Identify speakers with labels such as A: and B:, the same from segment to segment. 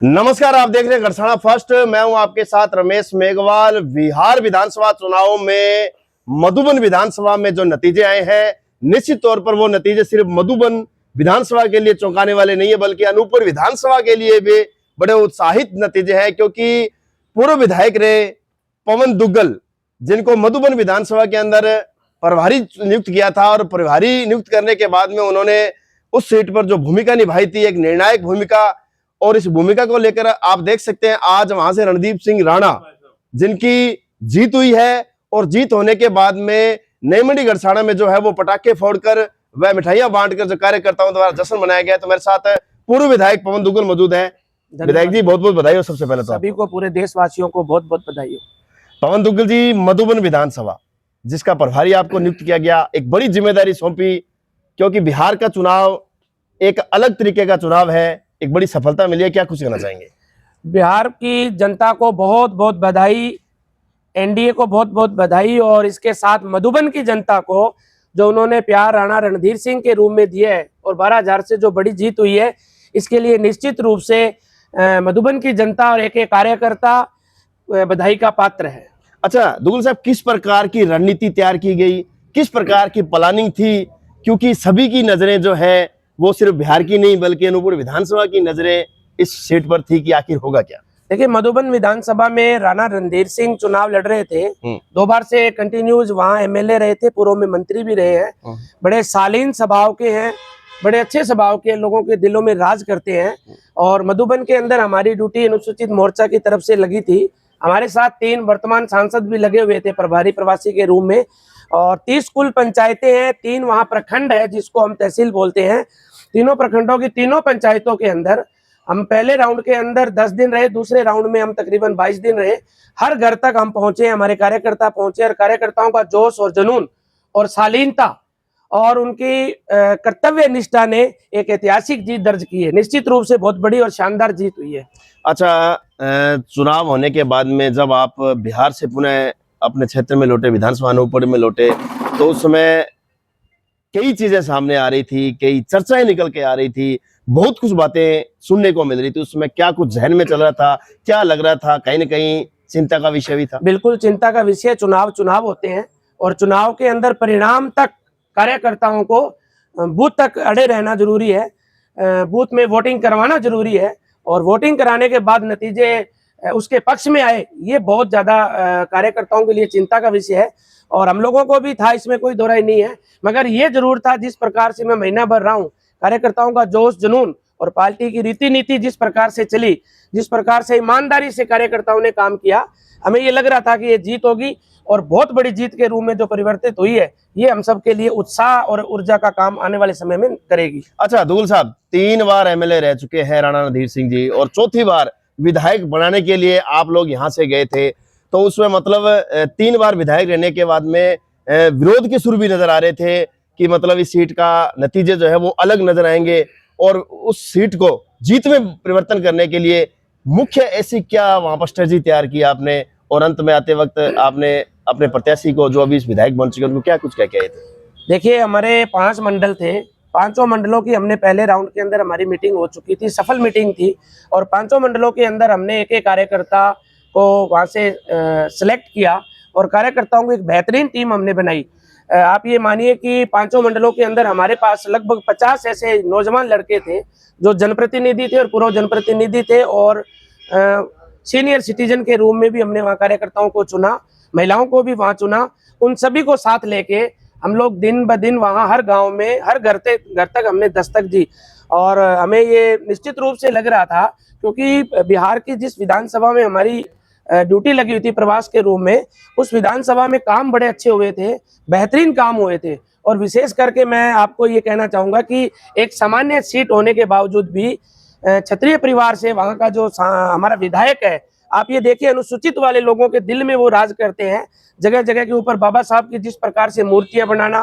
A: नमस्कार, आप देख रहे हैं गढ़साना फर्स्ट। मैं हूं आपके साथ रमेश मेघवाल। बिहार विधानसभा चुनाव में मधुबन विधानसभा में जो नतीजे आए हैं, निश्चित तौर पर वो नतीजे सिर्फ मधुबन विधानसभा के लिए चौंकाने वाले नहीं है, बल्कि अनूपपुर विधानसभा के लिए भी बड़े उत्साहित नतीजे हैं। क्योंकि पूर्व विधायक रहे पवन दुग्गल, जिनको मधुबन विधानसभा के अंदर प्रभारी नियुक्त किया था, और प्रभारी नियुक्त करने के बाद में उन्होंने उस सीट पर जो भूमिका निभाई थी, एक निर्णायक भूमिका, और इस भूमिका को लेकर आप देख सकते हैं आज वहां से रणदीप सिंह राणा, जिनकी जीत हुई है, और जीत होने के बाद में नई मंडी गढ़साना में जो है वो पटाखे फोड़कर वह मिठाइयां बांटकर जो कार्यकर्ताओं द्वारा जश्न मनाया गया। तो मेरे साथ पूर्व विधायक पवन दुग्गल मौजूद है। विधायक जी, बहुत बहुत बधाई हो। सबसे पहले तो
B: सभी को, पूरे देशवासियों को बहुत बहुत बधाई हो।
A: पवन दुग्गल जी, मधुबन विधानसभा जिसका प्रभारी आपको नियुक्त किया गया, एक बड़ी जिम्मेदारी सौंपी, क्योंकि बिहार का चुनाव एक अलग तरीके का चुनाव है, एक बड़ी सफलता मिली है। क्या कुछ कहना चाहेंगे?
B: बिहार की जनता को बहुत बहुत बधाई, एनडीए को बहुत बहुत बधाई, और इसके साथ मधुबन की जनता को जो उन्होंने प्यार राणा रणधीर सिंह के रूप में दिया है, और 12,000 से जो बड़ी जीत हुई है, इसके लिए निश्चित रूप से मधुबन की जनता और एक एक कार्यकर्ता बधाई का पात्र है।
A: अच्छा दुग्गल साहब, किस प्रकार की रणनीति तैयार की गई, किस प्रकार की प्लानिंग थी? क्योंकि सभी की नजरें जो है वो सिर्फ बिहार की नहीं बल्कि अनूपपुर विधानसभा की नजरें इस सीट पर थी कि आखिर होगा क्या।
B: देखिए, मधुबन विधानसभा में राणा रणधीर सिंह चुनाव लड़ रहे थे, 2 बार से कंटिन्यूज वहां एमएलए रहे थे, पूर्व में मंत्री भी रहे हैं, बड़े शालीन स्वभाव के हैं, बड़े अच्छे स्वभाव के, लोगों के दिलों में राज करते हैं। और मधुबन के अंदर हमारी ड्यूटी अनुसूचित मोर्चा की तरफ से लगी थी। हमारे साथ 3 वर्तमान सांसद भी लगे हुए थे प्रभारी प्रवासी के रूप में, और 30 कुल पंचायतें हैं, 3 वहां प्रखंड है जिसको हम तहसील बोलते हैं। तीनों प्रखंडों की तीनों पंचायतों के अंदर हम पहले राउंड के अंदर 10 दिन रहे, दूसरे राउंड में हम तकरीबन 22 दिन रहे। हर घर तक हम पहुंचे, हमारे कार्यकर्ता पहुंचे, और कार्यकर्ताओं का जोश और जुनून और शालीनता और उनकी कर्तव्य निष्ठा ने एक ऐतिहासिक जीत दर्ज की है। निश्चित रूप से बहुत बड़ी और शानदार जीत हुई है।
A: अच्छा, चुनाव होने के बाद में जब आप बिहार से पुनः अपने क्षेत्र में लौटे, विधानसभा अनूपपुर में लौटे, तो उस समय कई चीजें सामने आ रही थी, कई चर्चाएं निकल के आ रही थी, बहुत कुछ बातें सुनने को मिल रही थी। उसमें क्या कुछ जहन में चल रहा था, क्या लग रहा था? कहीं ना कहीं चिंता का विषय भी था।
B: बिल्कुल चिंता का विषय। चुनाव होते हैं, और चुनाव के अंदर परिणाम तक कार्यकर्ताओं को बूथ तक अड़े रहना जरूरी है, बूथ में वोटिंग करवाना जरूरी है, और वोटिंग कराने के बाद नतीजे उसके पक्ष में आए, ये बहुत ज्यादा कार्यकर्ताओं के लिए चिंता का विषय है। और हम लोगों को भी था, इसमें कोई दोहराई नहीं है। मगर ये जरूर था, जिस प्रकार से मैं महीना भर रहा हूँ, कार्यकर्ताओं का जोश जुनून और पार्टी की रीति नीति जिस प्रकार से चली, जिस प्रकार से ईमानदारी से कार्यकर्ताओं ने काम किया, हमें ये लग रहा था कि ये जीत होगी, और बहुत बड़ी जीत के रूप में जो परिवर्तित हुई है, ये हम सब के लिए उत्साह और ऊर्जा का काम आने वाले समय में करेगी।
A: अच्छा दुग्गल साहब, 3 बार एमएलए रह चुके हैं राणा रणधीर सिंह जी, और चौथी बार विधायक बनाने के लिए आप लोग यहाँ से गए थे। तो उसमें मतलब 3 बार विधायक रहने के बाद में विरोध के सुर भी नजर आ रहे थे कि मतलब इस सीट का नतीजे जो है वो अलग नजर आएंगे, और उस सीट को जीत में परिवर्तन करने के लिए मुख्य ऐसी क्या वहां पर स्ट्रेटजी तैयार की आपने, और अंत में आते वक्त आपने अपने प्रत्याशी को, जो अभी इस विधायक बन चुके हैं, उनको क्या कुछ कह के आए थे?
B: देखिए, हमारे 5 मंडल थे, 5 मंडलों की हमने पहले राउंड के अंदर हमारी मीटिंग हो चुकी थी, सफल मीटिंग थी, और 5 मंडलों के अंदर हमने एक एक कार्यकर्ता को वहां से सिलेक्ट किया, और कार्यकर्ताओं की एक बेहतरीन टीम हमने बनाई। आप ये मानिए कि 5 मंडलों के अंदर हमारे पास लगभग 50 ऐसे नौजवान लड़के थे जो जनप्रतिनिधि थे और पूर्व जनप्रतिनिधि थे, और सीनियर सिटीजन के रूप में भी हमने वहाँ कार्यकर्ताओं को चुना, महिलाओं को भी वहाँ चुना। उन सभी को साथ लेके हम लोग दिन ब दिन वहाँ हर गांव में, हर घर तक हमने दस्तक दी, और हमें ये निश्चित रूप से लग रहा था, क्योंकि बिहार की जिस विधानसभा में हमारी ड्यूटी लगी हुई थी प्रवास के रूप में, उस विधानसभा में काम बड़े अच्छे हुए थे, बेहतरीन काम हुए थे। और विशेष करके मैं आपको ये कहना चाहूँगा कि एक सामान्य सीट होने के बावजूद भी क्षत्रिय परिवार से वहाँ का जो हमारा विधायक है, आप ये देखिए, अनुसूचित वाले लोगों के दिल में वो राज करते हैं। जगह जगह के ऊपर बाबा साहब की जिस प्रकार से मूर्तियां बनाना,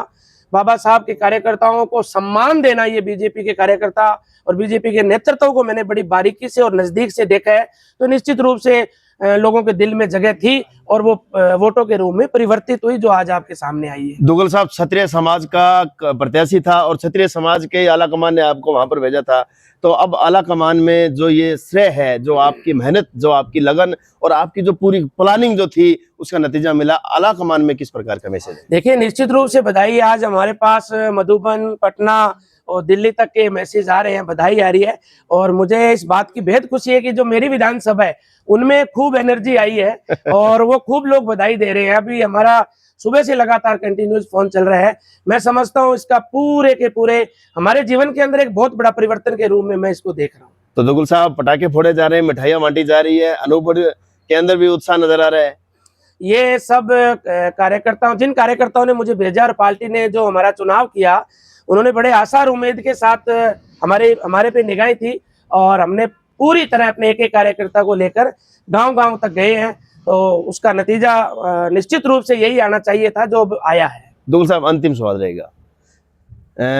B: बाबा साहब के कार्यकर्ताओं को सम्मान देना, ये बीजेपी के कार्यकर्ता और बीजेपी के नेतृत्व को मैंने बड़ी बारीकी से और नजदीक से देखा है। तो निश्चित रूप से लोगों के दिल में जगह थी और वो वोटों के रूप में परिवर्तित हुई, जो आज आपके सामने आई है।
A: दुग्गल साहब क्षत्रिय समाज का प्रत्याशी था और क्षत्रिय समाज के आला कमान ने आपको वहां पर भेजा था, तो अब आला कमान में जो ये श्रेय है, जो आपकी मेहनत, जो आपकी लगन और आपकी जो पूरी प्लानिंग जो थी, उसका नतीजा मिला, आला कमान में किस प्रकार का मैसेज है?
B: देखिए, निश्चित रूप से बधाई। आज हमारे पास मधुबन, पटना और दिल्ली तक के मैसेज आ रहे हैं, बधाई आ रही है। और मुझे इस बात की बेहद खुशी है कि जो मेरी विधानसभा है उनमें खूब एनर्जी आई है और वो खूब लोग बधाई दे रहे हैं। अभी हमारा सुबह से लगातार कंटिन्यूस फोन चल रहा है। मैं समझता हूँ इसका पूरे के पूरे हमारे जीवन के अंदर एक बहुत बड़ा परिवर्तन के रूप में मैं इसको देख रहा हूँ।
A: तो दुग्गल साहब, पटाखे फोड़े जा रहे हैं, मिठाइयां बांटी जा रही है, अनूपगढ़ के अंदर भी उत्साह नजर आ रहा है।
B: ये सब कार्यकर्ताओं, जिन कार्यकर्ताओं ने मुझे भेजा और पार्टी ने जो हमारा चुनाव किया, उन्होंने बड़े आशा और उम्मीद के साथ हमारे पे निगाही थी और हमने पूरी तरह अपने एक एक कार्यकर्ता को लेकर गांव-गांव तक गए हैं। तो उसका नतीजा निश्चित रूप से यही आना चाहिए था जो अब आया है।
A: दुग्गल साहब, अंतिम सवाल रहेगा,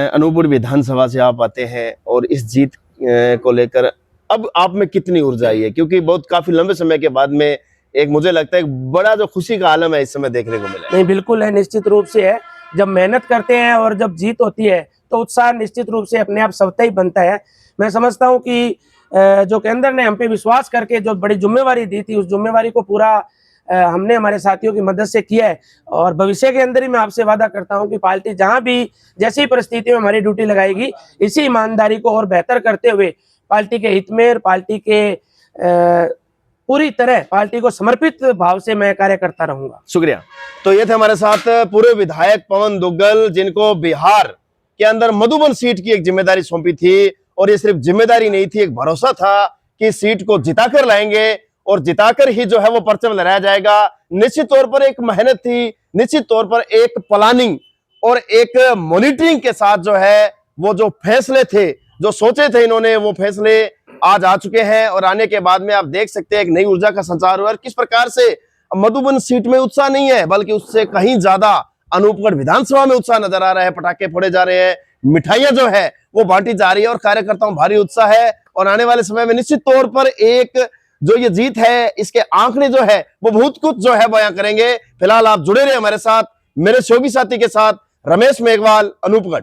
A: अनूपगढ़ विधानसभा से आप आते हैं और इस जीत को लेकर अब आप में कितनी ऊर्जा आई है? क्योंकि बहुत काफी लंबे समय के बाद में एक, मुझे लगता है, एक बड़ा जो खुशी का आलम है इस समय देखने को मिला है।
B: नहीं, बिल्कुल है, निश्चित रूप से है। जब मेहनत करते हैं और जब जीत होती है तो उत्साह निश्चित रूप से अपने आप स्वतः ही बनता है। मैं समझता हूँ कि जो केंद्र ने हम पे विश्वास करके जो बड़ी जिम्मेवारी दी थी, उस जिम्मेवारी को पूरा हमने हमारे साथियों की मदद से किया है। और भविष्य के अंदर ही मैं आपसे वादा करता हूं कि पार्टी जहां भी जैसी परिस्थिति में हमारी ड्यूटी लगाएगी, इसी ईमानदारी को और बेहतर करते हुए पार्टी के हित में और पार्टी के पूरी तरह पार्टी को समर्पित भाव से मैं कार्य करता रहूंगा।
A: शुक्रिया। तो ये थे हमारे साथ पूर्व विधायक पवन दुग्गल, जिनको बिहार के अंदर मधुबन सीट की एक जिम्मेदारी सौंपी थी, और ये सिर्फ जिम्मेदारी नहीं थी, एक भरोसा था कि सीट को जिताकर लाएंगे और जिताकर ही जो है वो परचम लहराया जाएगा। निश्चित तौर पर एक मेहनत थी, निश्चित तौर पर एक प्लानिंग और एक मॉनिटरिंग के साथ जो है वो जो फैसले थे, जो सोचे थे इन्होंने, वो फैसले आज आ चुके हैं। और आने के बाद में आप देख सकते हैं एक नई ऊर्जा का संचार हुआ। किस प्रकार से मधुबन सीट में उत्साह नहीं है, बल्कि उससे कहीं ज्यादा अनूपगढ़ विधानसभा में उत्साह नजर आ रहा है। पटाखे फोड़े जा रहे हैं, मिठाइयां जो है वो बांटी जा रही है और कार्यकर्ताओं भारी उत्साह है। और आने वाले समय में निश्चित तौर पर एक जो ये जीत है, इसके आंकड़े जो है वो बहुत कुछ जो है बयां करेंगे। फिलहाल आप जुड़े रहे हमारे साथ, मेरे सहयोगी साथी के साथ, रमेश मेघवाल, अनूपगढ़।